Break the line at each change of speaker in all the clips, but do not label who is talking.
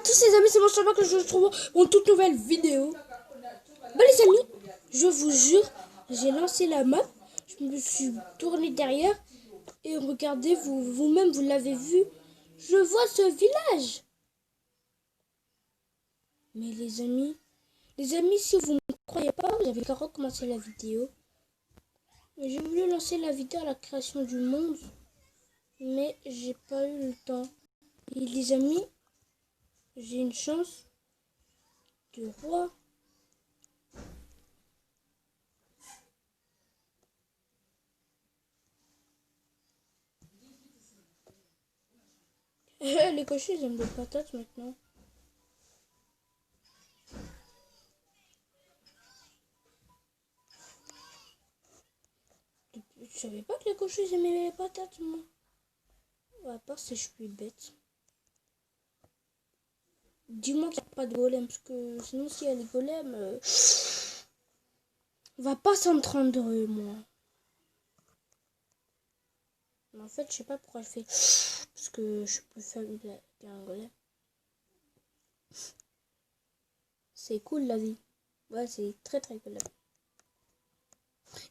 tous les amis, c'est moi Chaba que je vous retrouve pour une toute nouvelle vidéo. Bon les amis, je vous jure, j'ai lancé la map, je me suis tourné derrière et regardez, vous-même vous l'avez vu, je vois ce village. Mais les amis, si vous ne me croyez pas, vous avez qu'à recommencer la vidéo. J'ai voulu lancer la vidéo à la création du monde, mais j'ai pas eu le temps. Et les amis, j'ai une chance de roi. Les cochons, ils aiment des patates maintenant. Je savais pas que les cochons, ils aimaient les patates, moi. À part si je suis bête. Dis-moi qu'il n'y a pas de golem, parce que sinon, s'il y a des golems, on va pas s'entendre, moi. Mais en fait, je sais pas pourquoi je fais parce que je peux faire un golem. C'est cool la vie. Ouais, c'est très très cool la vie.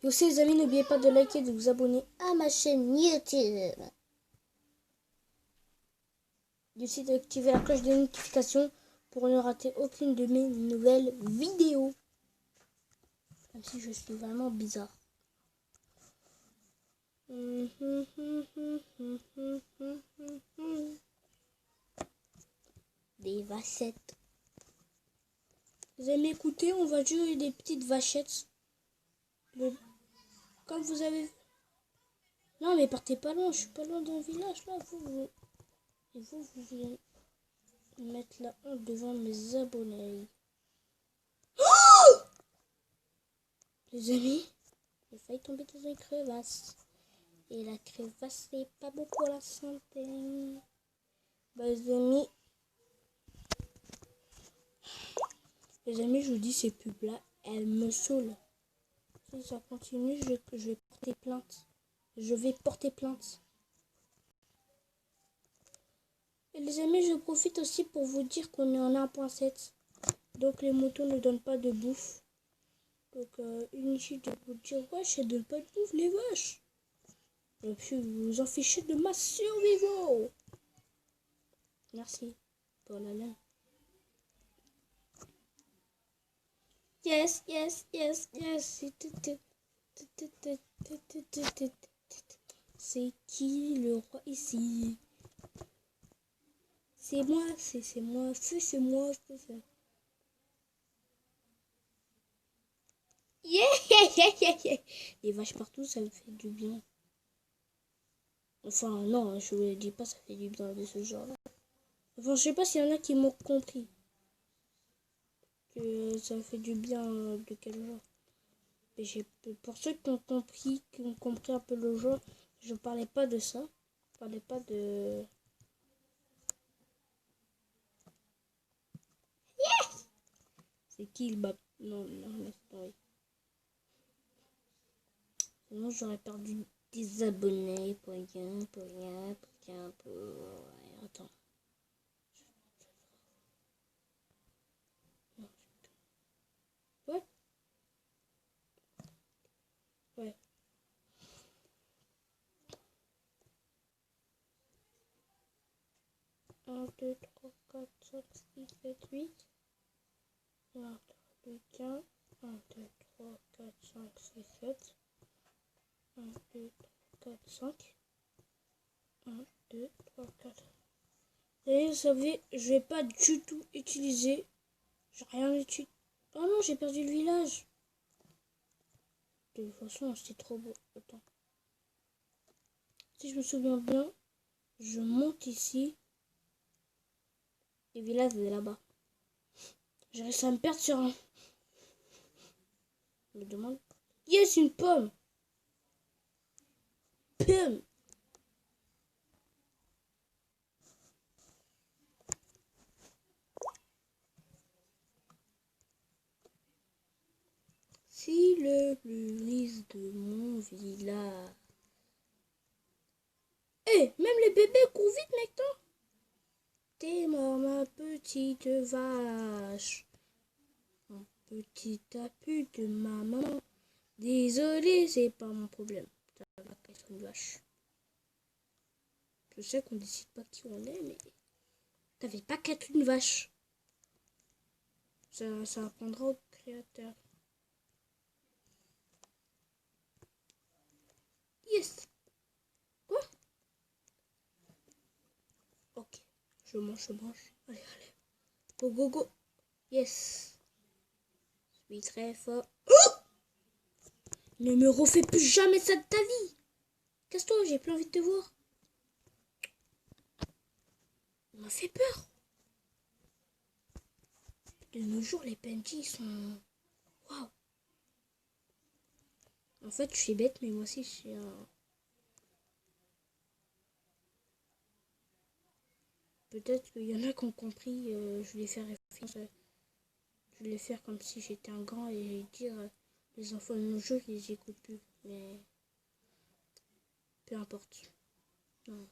Et aussi les amis, n'oubliez pas de liker et de vous abonner à ma chaîne YouTube. Et aussi d'activer la cloche de notification pour ne rater aucune de mes nouvelles vidéos. Même si je suis vraiment bizarre. Des vachettes. Vous allez m'écouter, on va jouer des petites vachettes. Comme vous avez... Non mais partez pas loin, je suis pas loin d'un village là. Et vous voulez mettre la honte devant mes abonnés. Oh les amis, j'ai failli tomber dans une crevasse. Et la crevasse, c'est pas bon pour la santé. Bah, les amis, je vous dis, ces pubs-là, elles me saoulent. Si ça continue, je vais porter plainte. Je vais porter plainte. Et les amis, je profite aussi pour vous dire qu'on est en 1.7. Donc, les motos ne donnent pas de bouffe. Donc, inutile de vous dire, wesh, elles ne donnent pas de bouffe, les vaches. Et puis, vous vous en fichez de ma survivant. Merci pour la laine. Yes, yes, yes, yes. C'est qui le roi ici? C'est moi, c'est moi, c'est moi, c'est... Yeah, yeah, yeah, yeah. Les vaches partout, ça me fait du bien. Enfin, non, je ne dis pas ça fait du bien de ce genre-là. Enfin, je sais pas s'il y en a qui m'ont compris. Que ça fait du bien de quel genre. Mais pour ceux qui ont compris un peu le jeu, je parlais pas de ça. Je parlais pas de... Yes. C'est qui il bat? Non, laisse tomber. Sinon j'aurais perdu des abonnés pour rien. Attends. Ouais. Ouais. 1, 2, 3, 4, 5, 6, 7, 8. 1, 2, 15. 1, 2, 3, 4, 5, 6, 7. 1, 2, 3, 4, 5. 1, 2, 3, 4. Et vous savez, je vais pas du tout utiliser. J'ai rien utilisé. Oh non, j'ai perdu le village. De toute façon, c'est trop beau. Attends. Si je me souviens bien, je monte ici. Et le village est là-bas. J'ai réussi à me perdre sur un. Je me demande. Yes, une pomme. Pomme. Si le brise de mon village. Eh, même les bébés courent vite maintenant. T'es mort, ma petite. petite vache. Un petit tapis de maman. Désolé, c'est pas mon problème. Ça va être une vache. Je sais qu'on décide pas qui on est, mais t'avais pas qu'à être une vache. Ça apprendra au créateur. Yes. Quoi? Ok. Je mange. Allez, allez. Go, go, go. Yes. Je suis très fort. Oh! Ne me refais plus jamais ça de ta vie. Casse-toi, j'ai plus envie de te voir. On m'a fait peur. De nos jours, les PNJ sont... Waouh. En fait, je suis bête, mais moi aussi, je suis un... Peut-être qu'il y en a qui ont compris, je vais faire référence, je vais faire comme si j'étais un grand et dire les enfants de nos jours, ils écoutent plus. Mais peu importe. Non.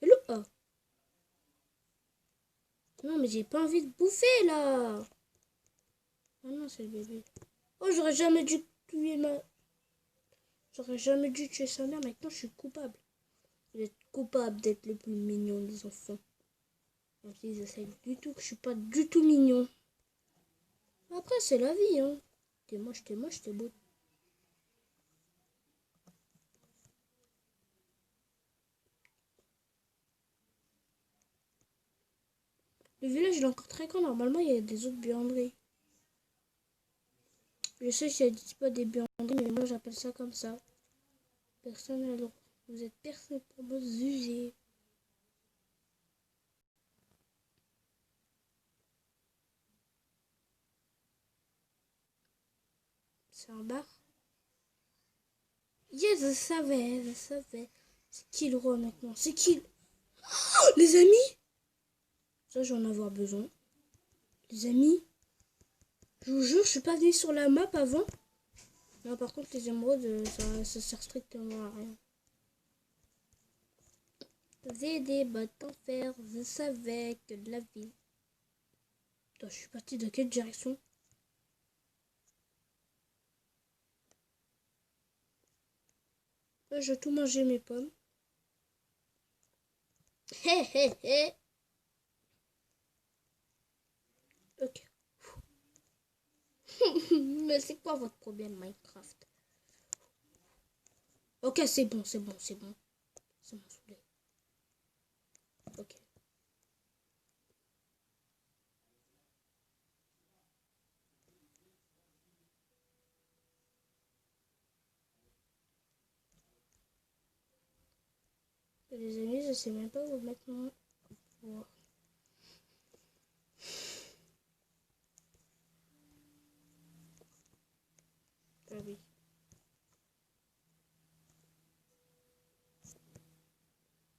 Hello. Oh. Non, mais j'ai pas envie de bouffer là. Ah non, c'est le bébé. Oh, j'aurais jamais dû tuer ma... J'aurais jamais dû tuer sa mère, maintenant je suis coupable. Vous êtes coupable d'être le plus mignon des enfants. Même s'ils essayent du tout, que je suis pas du tout mignon. Après, c'est la vie, hein. T'es moche, t'es beau. Le village il est encore très grand, normalement il y a des autres buanderies. Je sais qu'il n'y a pas des buanderies, mais moi j'appelle ça comme ça. Personne n'a le droit. Vous êtes personne pour me juger. C'est un bar. Yes, je savais. C'est qui le roi maintenant? C'est qui? Oh, les amis? Ça, je vais en avoir besoin. Les amis? Je vous jure, je suis pas venue sur la map avant. Non, par contre, les émeraudes, ça sert strictement à rien. J'ai des bottes en fer, je savais que de la vie. Attends, je suis partie de quelle direction? Je vais tout manger mes pommes. Hé hé hé. Ok. Mais c'est quoi votre problème, Minecraft? Ok, c'est bon. Ça m'a saoulé. Ok. Les amis, je sais même pas où mettre mon... Oh. Ah oui.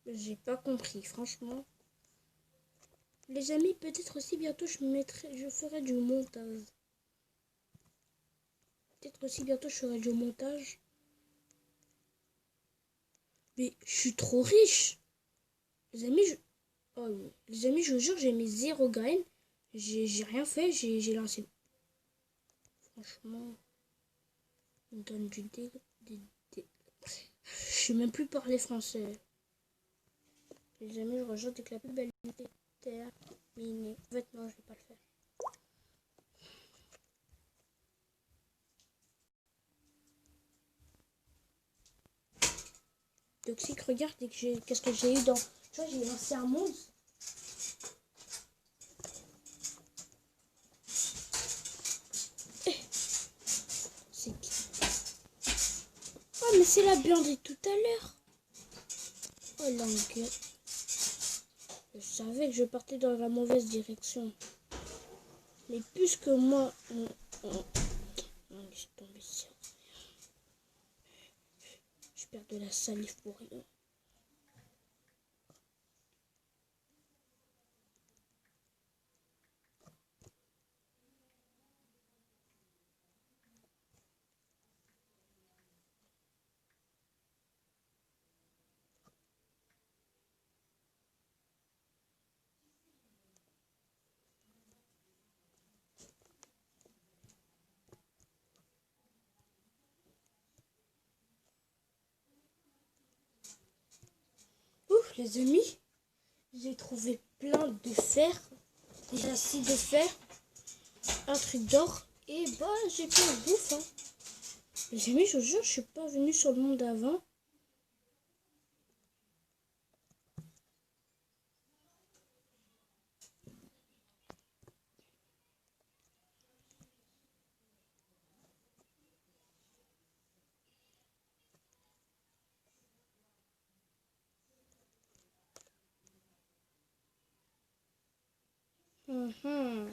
J'ai pas compris, franchement. Les amis, peut-être aussi bientôt je ferai du montage. Peut-être aussi bientôt je ferai du montage. Mais je suis trop riche. Les amis, oh, les amis, je vous jure, j'ai mis 0 grain. J'ai rien fait, j'ai lancé. Franchement, on me donne du dé. Je sais même plus parler français. Les amis, je rejoins dès que la pub elle était terminée. En fait, non, je vais pas le faire. Toxique, regarde qu'est-ce que j'ai eu dans... Tu vois, j'ai lancé un monde. C'est qui? Oh, mais c'est la buanderie tout à l'heure. Oh, l'engueule. Je savais que je partais dans la mauvaise direction. Mais puisque moi... laisse tomber ça. Je perds de la salive pour rien. les amis, j'ai trouvé plein de fer. Déjà 6 de fer, un truc d'or. Et bah, j'ai plein de bouffe. Hein. Les amis, je vous jure, je suis pas venue sur le monde avant. Mon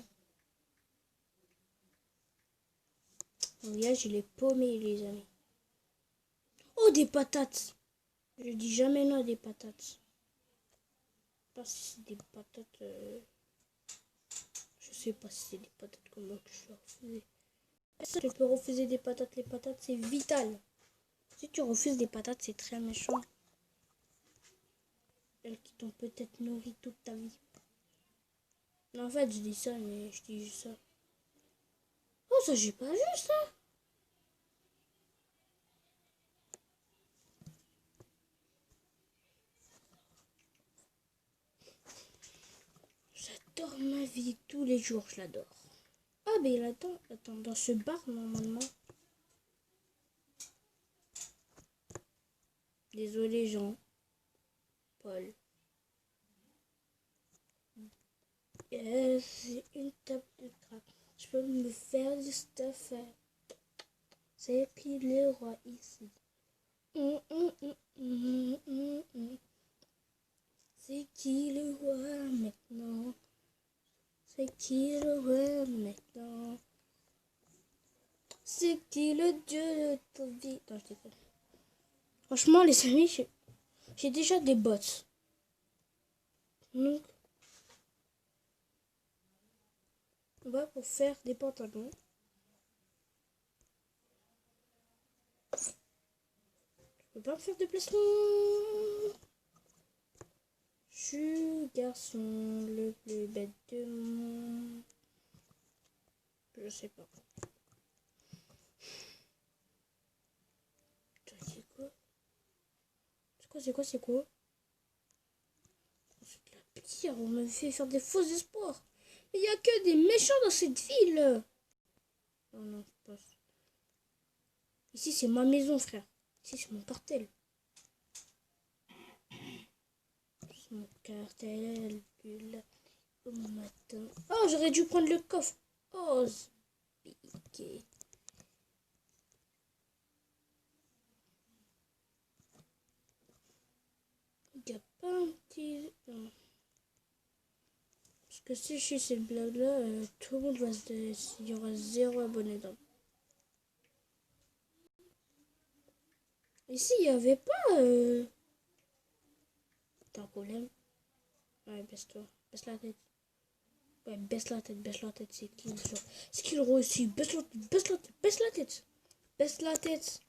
voyage, il est paumé, les amis. Oh, des patates. Je dis jamais non à des patates. Pas si c'est des patates. Je sais pas si c'est des patates comme moi que je dois refuser. Je peux refuser des patates. Les patates, c'est vital. Si tu refuses des patates, c'est très méchant. Elles qui t'ont peut-être nourri toute ta vie. En fait, je dis ça, mais je dis juste ça. Oh, ça, j'ai pas vu ça. J'adore ma vie tous les jours, je l'adore. Ah, mais attends, dans ce bar, normalement. Désolé, Jean. Paul. C'est une table de crack. Je peux me faire du stuff. C'est qui le roi ici? C'est qui le roi maintenant? C'est qui le roi maintenant? C'est qui le dieu de ta vie? Non, je déconne. Franchement, les amis, j'ai déjà des bots. Donc, on va pour faire des pantalons. Je peux pas me faire de placement. Je suis garçon le plus bête de monde. Je sais pas. C'est quoi? C'est quoi? C'est de la pire. On me fait faire des faux espoirs. Il n'y a que des méchants dans cette ville. Oh non, je passe. Ici, c'est ma maison, frère. Ici, c'est mon cartel. C'est mon cartel. Au matin. Oh, j'aurais dû prendre le coffre. Oh, piqué. Il n'y a pas un petit... Non. Parce que si je suis cette blague-là, tout le monde va se... Il y aura 0 abonné dans. Ici, il n'y avait pas... T'as un problème? Ouais, baisse-toi. Baisse la tête. Ouais, baisse la tête. C'est qui le genre? C'est qui le roi ici? Baisse la tête. Baisse la tête. Baisse la tête.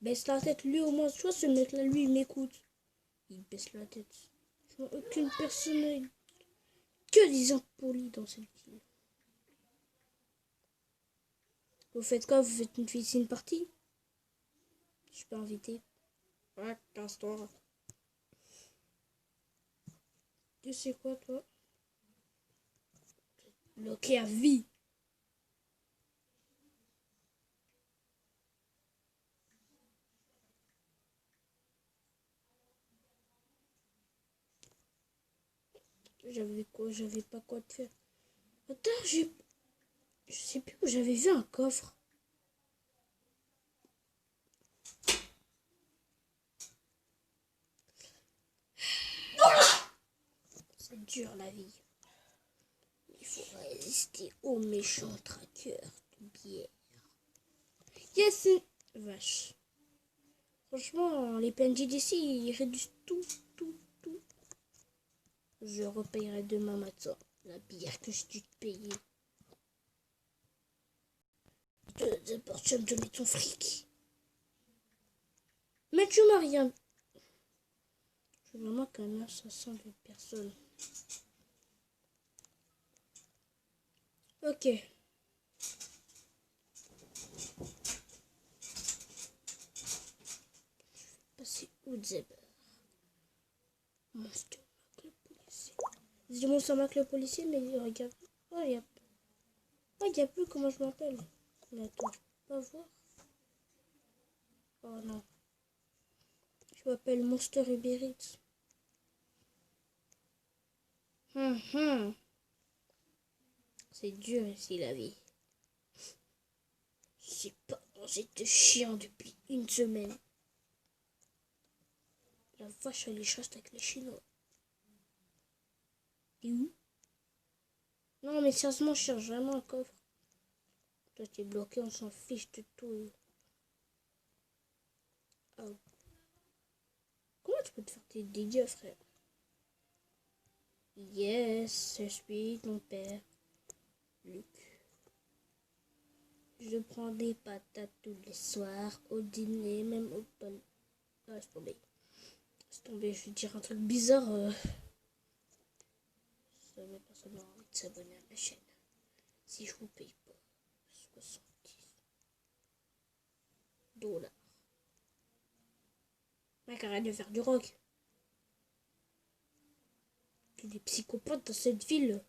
Baisse la tête. Lui, au moins, tu vois, ce mec-là, lui, il m'écoute. Il baisse la tête. Je vois aucune personne... Que des impolis dans cette ville. Vous faites quoi? Vous faites une piscine partie? Je peux inviter. Ouais, 15-toi. Tu sais quoi, toi? Bloqué à vie. J'avais quoi? J'avais pas quoi te faire. Attends, je sais plus où j'avais vu un coffre. C'est dur la vie. Il faut résister aux méchants traqueurs de bière. Yes! Vache. Franchement, les PNJ d'ici, ils réduisent tout. Je repayerai demain matin la bière que je dû te payer. D'abord, tu vas me donner ton fric. Mais tu m'as rien. Je veux vraiment qu'un assassin de personne. Ok. Passer où Zeb? Monster Mac le policier. Je dis Monster Mac le policier, mais regarde. Oh, il y a plus comment je m'appelle. Mais attends, je peux pas voir. Oh non. Je m'appelle Monster Uber Eats. C'est dur ici la vie. J'ai pas mangé de chien depuis une semaine. La vache, elle est reste avec les Chinois. Et où? Non, mais sérieusement, je cherche vraiment un coffre. Toi, t'es bloqué, on s'en fiche de tout. Oh. Comment tu peux te faire tes dégâts, frère? Yes, je suis ton père, Luc. Je prends des patates tous les soirs, au dîner, même au bol. Ah, laisse tomber. Laisse tomber, je vais dire un truc bizarre. Jamais personne n'aura envie de s'abonner à ma chaîne. Si je vous paye pas 70 $. Mec, arrête de faire du rock. Il y a des psychopathes dans cette ville.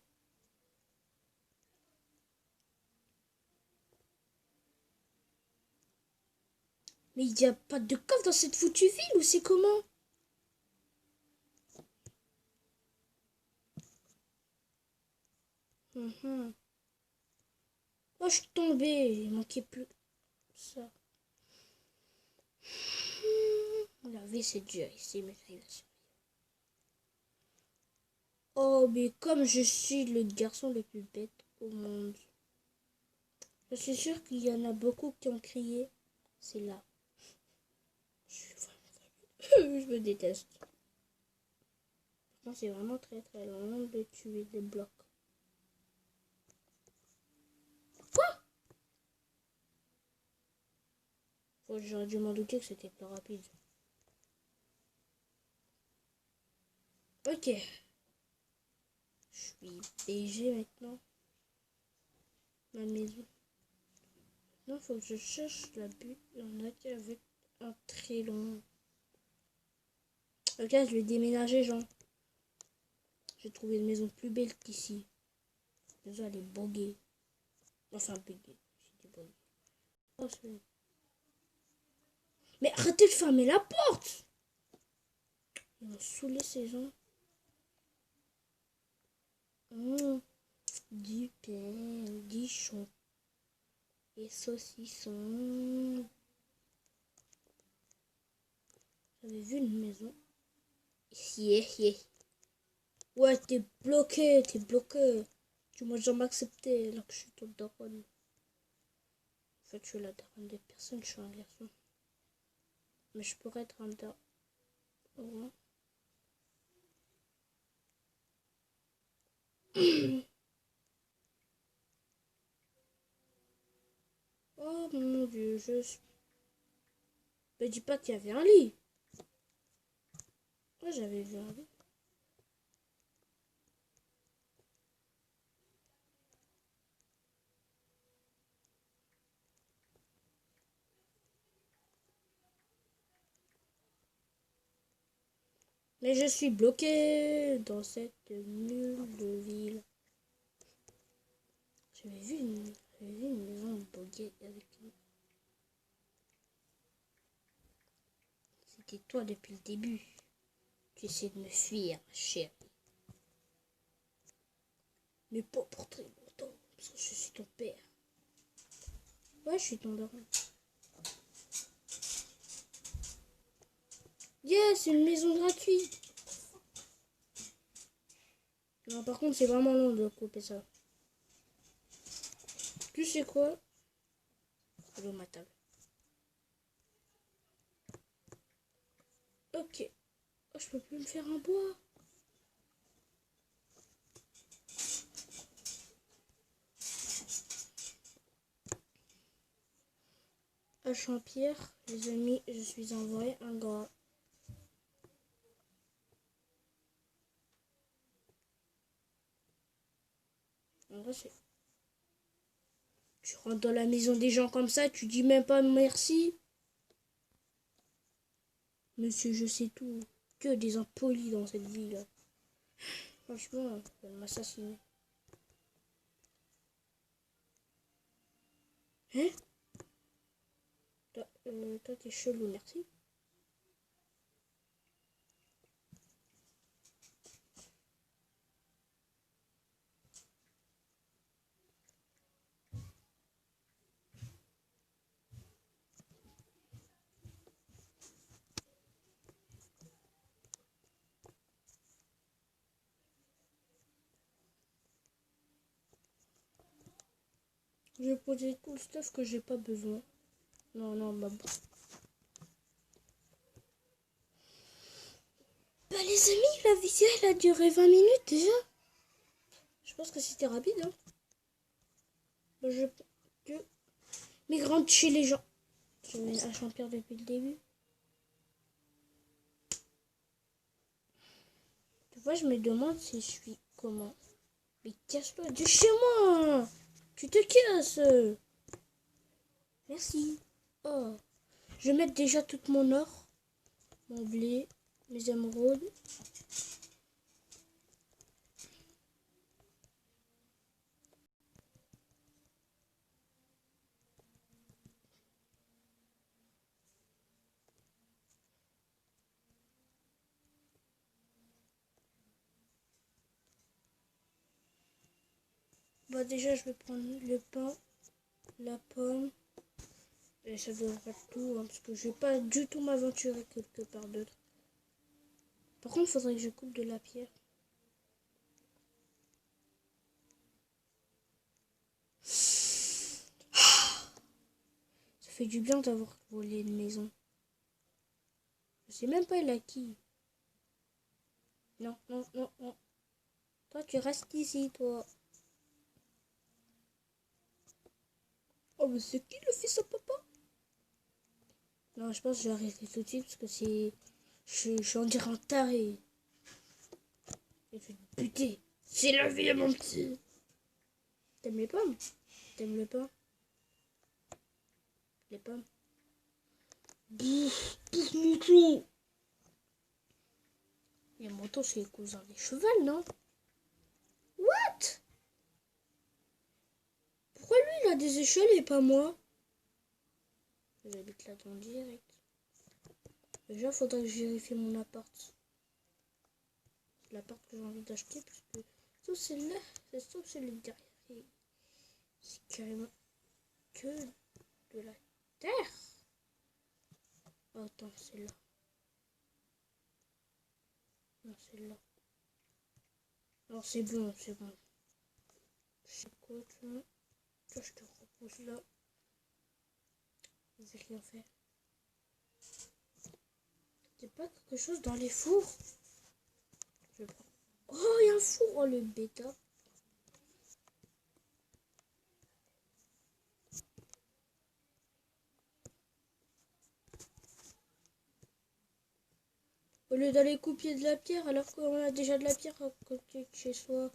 Mais il n'y a pas de coffre dans cette foutue ville ou c'est comment? Oh, je suis tombée. Il manquait plus ça. La vie, c'est dur ici, mais il a survécu. Oh, mais comme je suis le garçon le plus bête au monde. Je suis sûre qu'il y en a beaucoup qui ont crié. C'est là. Je suis vraiment... je me déteste. C'est vraiment très très long de tuer des blocs. Quoi? J'aurais dû m'en douter que c'était plus rapide. Ok. Je suis BG maintenant. Ma maison. Non, faut que je cherche la butte. Il y en a qui avaient un très long. Ok, je vais déménager, genre. J'ai trouvé une maison plus belle qu'ici. Déjà, elle est buggée. Enfin, buggée. J'ai dit buggée. Oh, mais arrêtez de fermer la porte! Ils vont saouler ces gens. Du pain, du chou et saucisson. J'avais vu une maison. Ici, ouais, t'es bloqué, Tu m'as jamais accepté alors que je suis ton daronne. En fait, je suis la daronne des personnes, je suis un garçon. Mais je pourrais être un daron. Oh mon dieu, Mais dis pas qu'il y avait un lit. Moi, j'avais vu un lit. Mais je suis bloqué dans cette nulle ville. J'avais vu une maison buggée avec une... C'était toi depuis le début. Tu essaies de me fuir, ma chérie. Mais pas pour très longtemps, parce que je suis ton père. Ouais, je suis ton daron. Yes, c'est une maison gratuite. Non, par contre, c'est vraiment long de couper ça. Tu sais quoi? Allô, ma table. Ok. Oh, je peux plus me faire un bois. À Champierre, les amis, je suis envoyé un gars. En vrai, c'est... Tu rentres dans la maison des gens comme ça, tu dis même pas merci. Monsieur, je sais tout. que des impolis dans cette ville. Franchement, ils veulent m'assassiner. Hein? Toi t'es chelou, merci. Je vais poser tout le stuff que j'ai pas besoin. Non, bah bon. Bah les amis, la vidéo elle a duré 20 minutes déjà. Je pense que c'était rapide, hein. Bah, mais rentre chez les gens. Je mets un champion depuis le début. Tu vois, je me demande si je suis comment. Mais casse-toi de chez moi. Tu te casses. Merci. Oh. Je vais mettre déjà tout mon or. Mon blé. Mes émeraudes. Bah déjà, je vais prendre le pain, la pomme. Et ça devrait être tout, hein, parce que je vais pas du tout m'aventurer quelque part d'autre. Par contre, il faudrait que je coupe de la pierre. Ça fait du bien d'avoir volé une maison. Je sais même pas il a qui. Non. Toi, tu restes ici, toi. Oh, mais c'est qui le fils à papa? Non, je pense que je vais arrêter tout de suite parce que c'est... Je suis en dirait un taré. Et je vais te buter. C'est la vie, mon petit. T'aimes les pommes? T'aimes le pain? Les pommes? Bouffe mon clou. Et Moto, c'est les cousins des chevals, non? What? Pourquoi lui, il a des échelles et pas moi? J'habite là-dedans direct. Déjà, faudrait que je vérifie mon appart. L'appart que j'ai envie d'acheter, parce que ça, c'est là. C'est le derrière. C'est carrément que de la terre. Oh, attends, c'est là. Non, c'est là. Non, c'est bon. C'est quoi, tu vois? Toi, je te repose là. J'ai rien fait. C'est pas quelque chose dans les fours? Je prends. Oh, il y a un four. Oh, le bêta. Au lieu d'aller couper de la pierre alors qu'on a déjà de la pierre à côté de chez soi.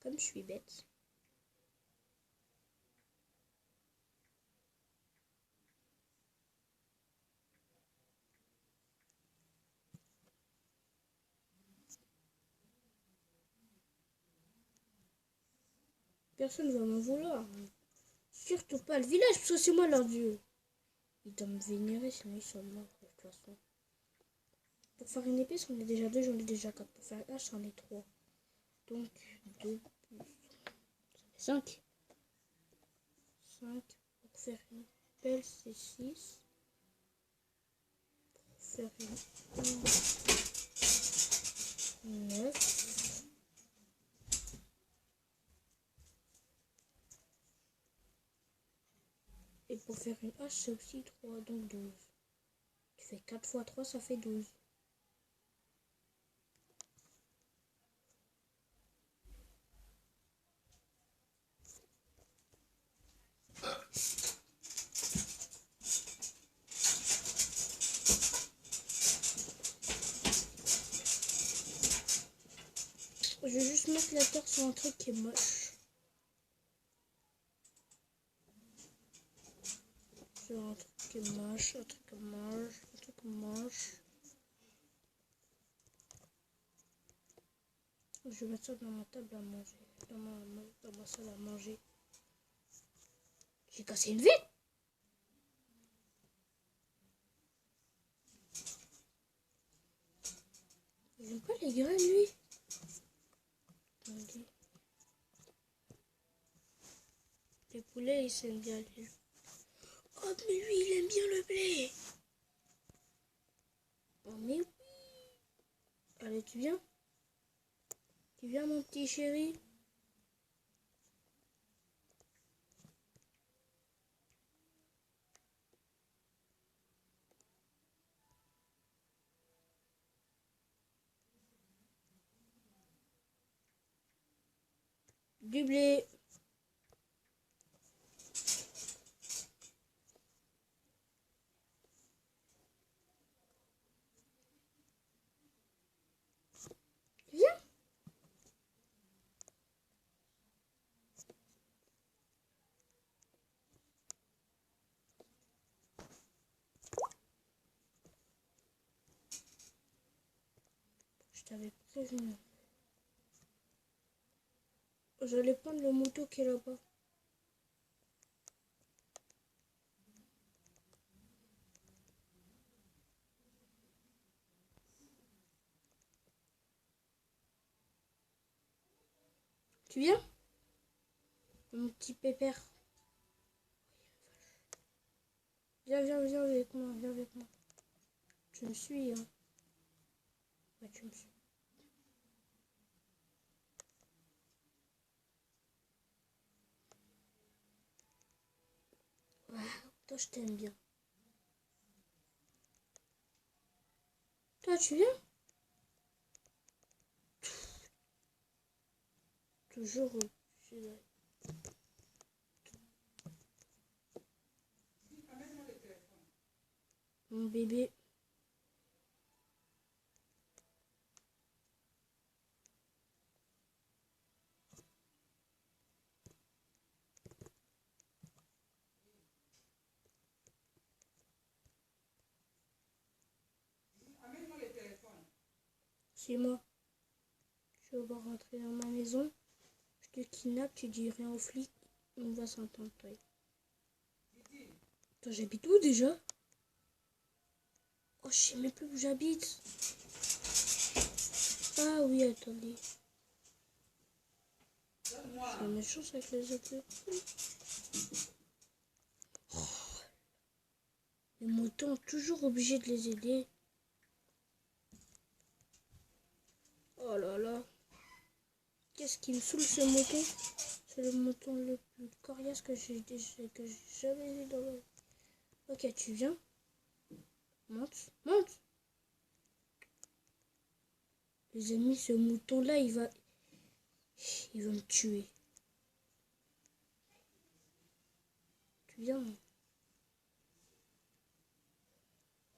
Comme je suis bête. Personne ne va m'en vouloir. Surtout pas le village, parce que c'est moi leur dieu. Ils doivent me vénérer, sinon ils sont morts de toute façon. Pour faire une épée, j'en ai déjà deux, j'en ai déjà quatre. Pour faire une hache, j'en ai trois. Donc, 2 plus... 5. 5. Pour faire une pelle, c'est 6. Pour faire une 9. Et pour faire une hache, c'est aussi 3, donc 12. Tu fais 4 fois 3, ça fait 12. Je vais juste mettre la terre sur un truc qui est moche. Sur un truc qui est moche, un truc moche, un truc moche. Je vais mettre ça dans ma table à manger, dans ma salle à manger. J'ai cassé une vitre. Il n'aime pas les graines, lui. Attendez. Les poulets, ils s'aiment bien. Oh, mais lui, il aime bien le blé. Oh, mais oui. Allez, tu viens? Tu viens, mon petit chéri? Du blé. Tu viens? Je t'avais prévenu. J'allais prendre le mouton qui est là-bas. Tu viens? Mon petit pépère. Viens avec moi, viens avec moi. Tu me suis, hein? Ouais, tu me suis. Waouh, toi, je t'aime bien. Toi, tu viens? Toujours au-dessus de... Mon bébé. C'est moi. Je vais rentrer dans ma maison. Je te kidnappe, tu dis rien aux flics. On va s'entendre, toi. Toi, j'habite où déjà? Oh, je sais même plus où j'habite. Ah oui, attendez. C'est méchant avec les autres. Oh, les moutons, toujours obligés de les aider. Oh là là. Qu'est-ce qui me saoule ce mouton? C'est le mouton le plus coriace que j'ai jamais vu dans le... Ok, tu viens? Monte, monte! Les amis, ce mouton-là, il va me tuer. Tu viens?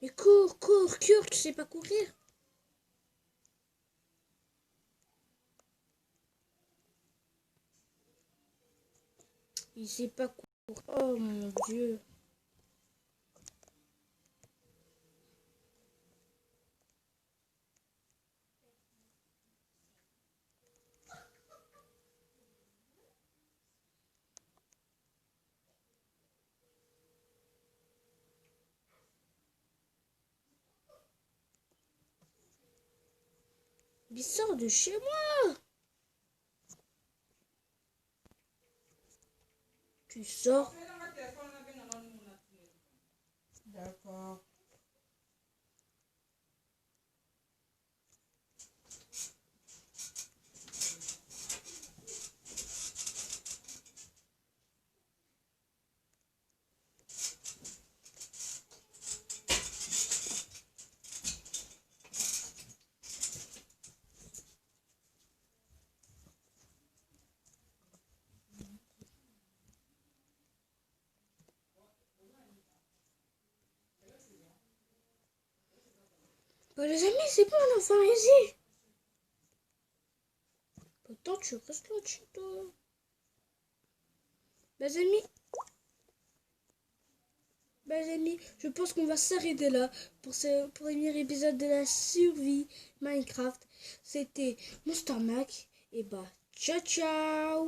Mais cours, tu sais pas courir? Il sait pas courir. Oh mon Dieu. Il sort de chez moi. Tu sors.
D'accord.
Bah, les amis, c'est bon, on a enfin ici. Pourtant, tu restes là-dessus, toi. Les amis. Ben les amis, je pense qu'on va s'arrêter là pour ce premier épisode de la survie Minecraft. C'était Monster Mac et bah ciao ciao.